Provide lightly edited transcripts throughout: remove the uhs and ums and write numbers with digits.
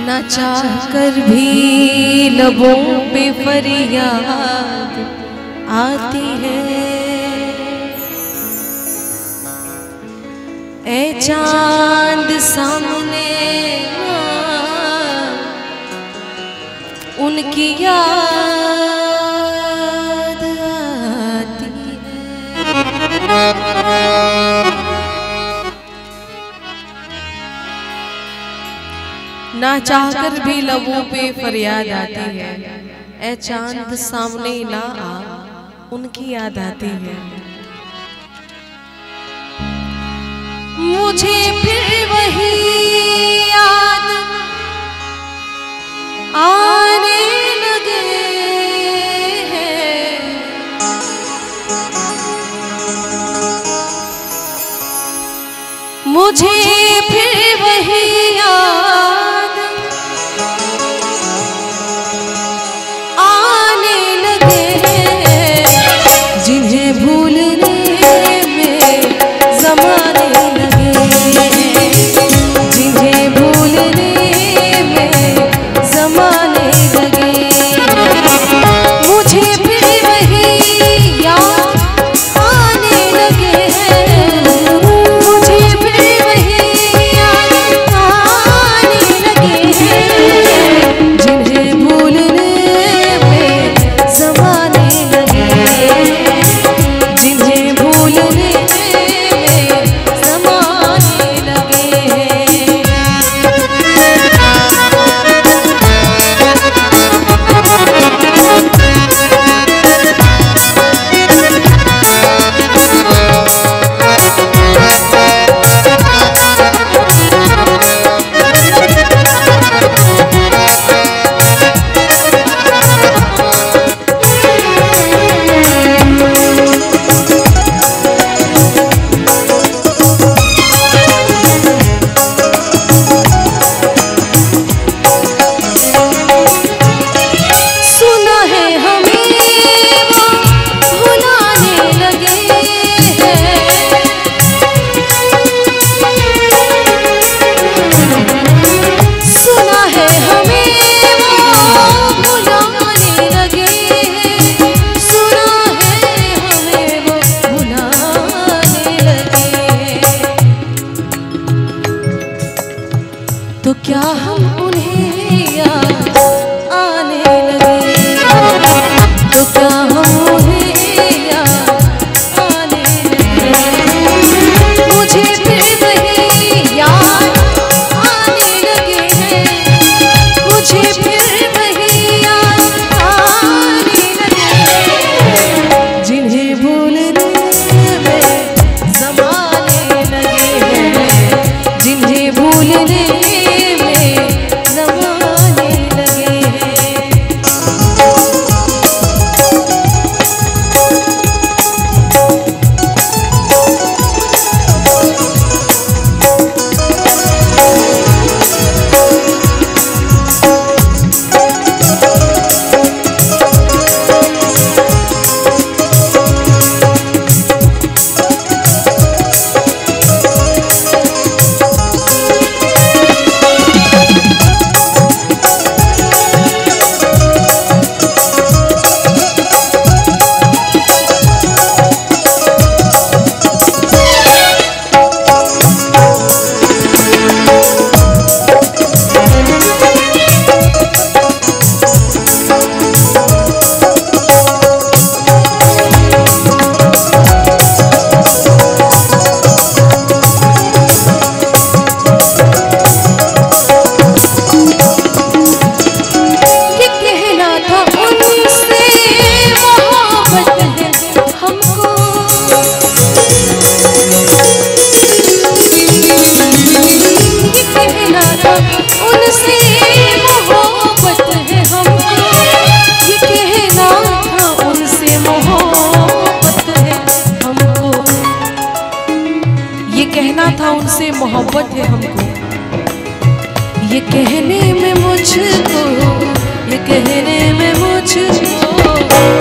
न चाहकर भी लबों पे फरियाद आती है, ए चांद सामने उनकी याद आती है। ना चाहकर भी लबों पे फरियाद आती है, ए चांद सामने ना आ उनकी याद आती है। मुझे फिर वही याद आने लगे हैं, मुझे फिर वही याद तो क्या हम उन्हें याद आने लगे, तो क्या हम उन्हें याद आने लगे। मुझे फिर वही याद आने लगे हैं, मुझे फिर वही याद आने लगे, जिन्हें भूलने में ज़माने लगे हैं, जिन्हें भूलने उनसे मोहब्बत है हमको। ये कहने में मुझको, ये कहने में मुझको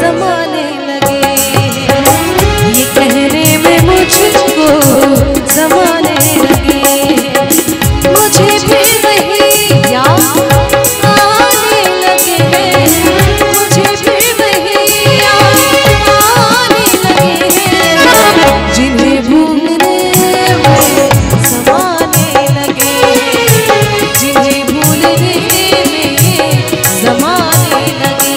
ज़माने लगे, ये कहने में मुझको ज़माने लगे। मुझे भी वही याद आने लगे, मुझे भी वही याद आने लगे, जिन्हें भूलने में ज़माने लगे, जिन्हें भूलने में ज़माने लगे।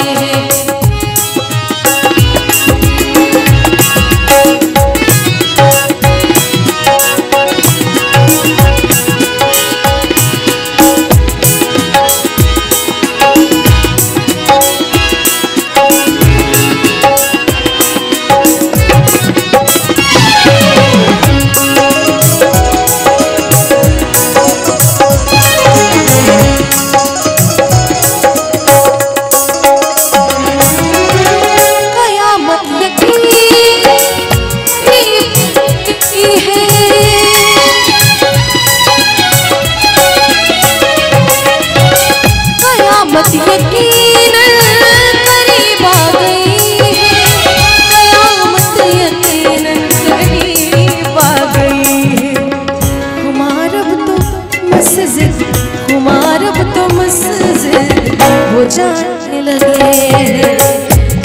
वो जाने लगे,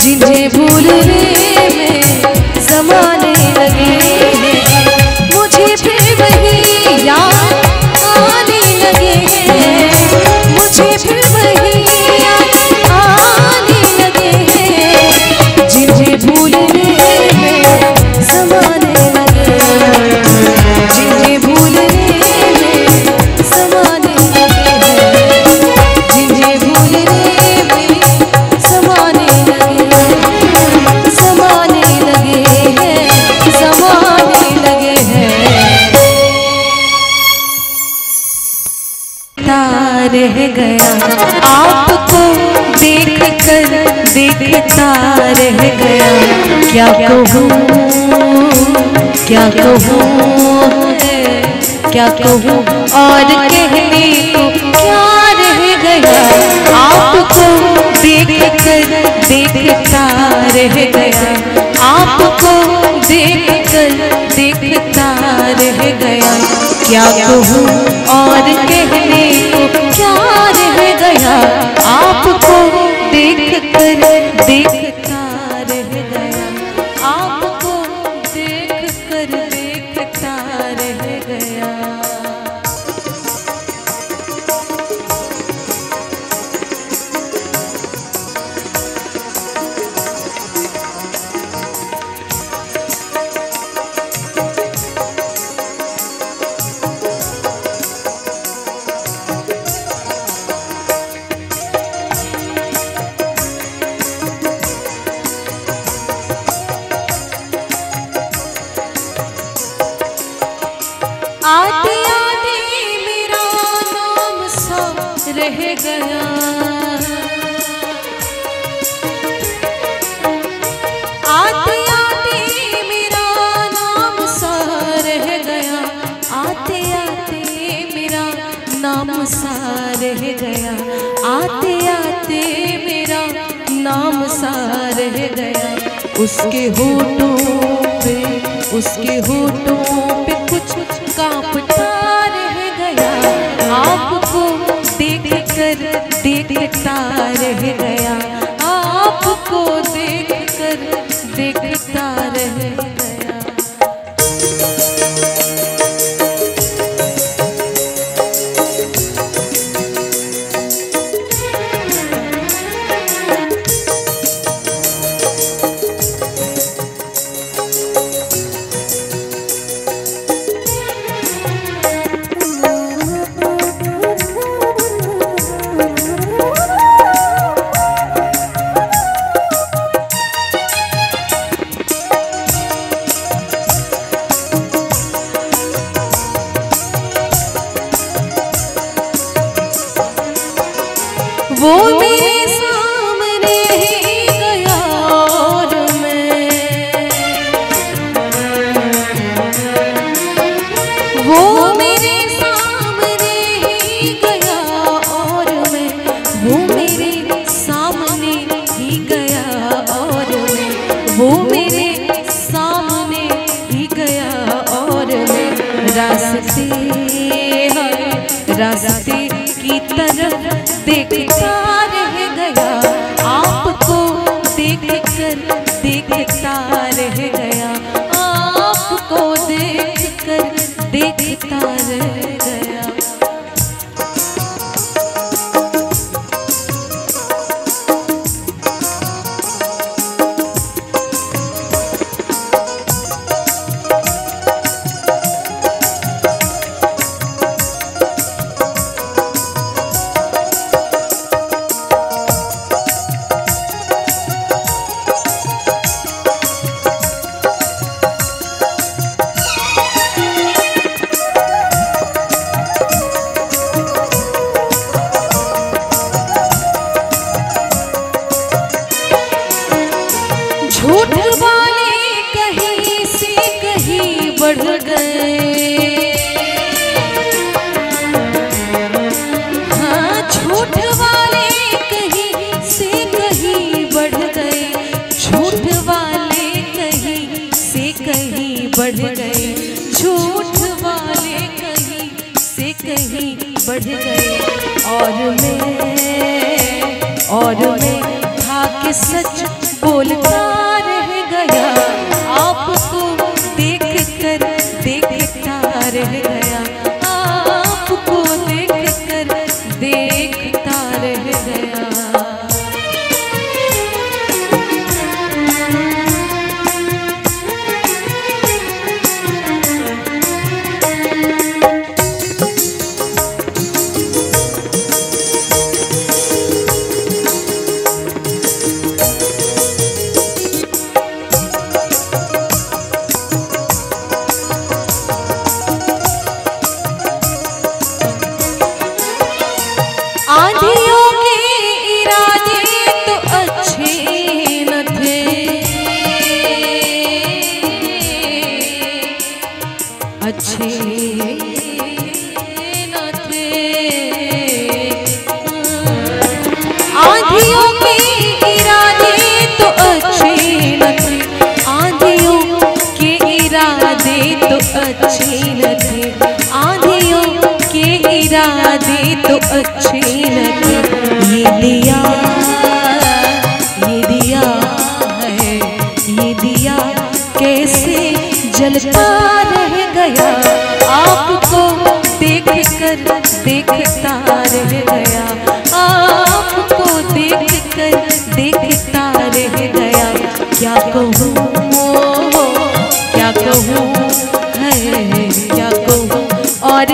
जिन्हें भूलने में ज़माने लगे, मुझे भी वही याद आने लगे, मुझे भी वही याद आने लगे, जिन्हें भूलने में ज़माने लगे, जिन्हें भूलने में ज़माने लगे, जिन्हें भूलने रह गया, आपको देख कर देखता रह गया। क्या कहूँ, क्या कहूँ, क्या कहूँ और कहने को क्या रह गया। आपको देख कर देखता रह गया, आपको देख कर देखता रह गया। क्या कहूँ और कहने को क्या रह गया। आपको देख कर देखता रह गया, आपको देख कर देखता रह गया। आते आते मेरा नाम सा रह गया, आते आते मेरा नाम सा रह गया, आते आते मेरा नाम सा रह गया, आते आते मेरा नाम सा रह गया। उसके होठों पे, उसके होठों पे कुछ कांपता रह गया। आपको देख कर देखता रह गया, आपको देख कर देखता रह गया। वो मेरे सामने ही गया और मैं वो रास्ते की तरफ देखता रह गया, आपको देख कर देखता रह गया, आपको देख कर देखता रह गया। झूठ वाले कहीं से कहीं बढ़ गए, हाँ झूठ वाले कहीं से कहीं बढ़ गए, झूठ वाले कहीं से कहीं बढ़ गए, झूठ वाले कहीं से कहीं बढ़ गए। और मैं था कि सच बोलता रह गया, आपको देख कर देखता रह गया, आपको देख कर देखता रह गया। आंधियों के इरादे तो अच्छे न थे, अच्छे न थे, आंधियों के इरादे तो अच्छे न थे, आंधियों के इरादे तो अच्छे न थे, आंधियों के इरादे तो अच्छे न थे। ये दिया है, ये दिया कैसे जलता रह गया, आपको देख कर देखता रह गया, आपको देख कर देखता रह गया। क्या कहूँ है, क्या कहूँ और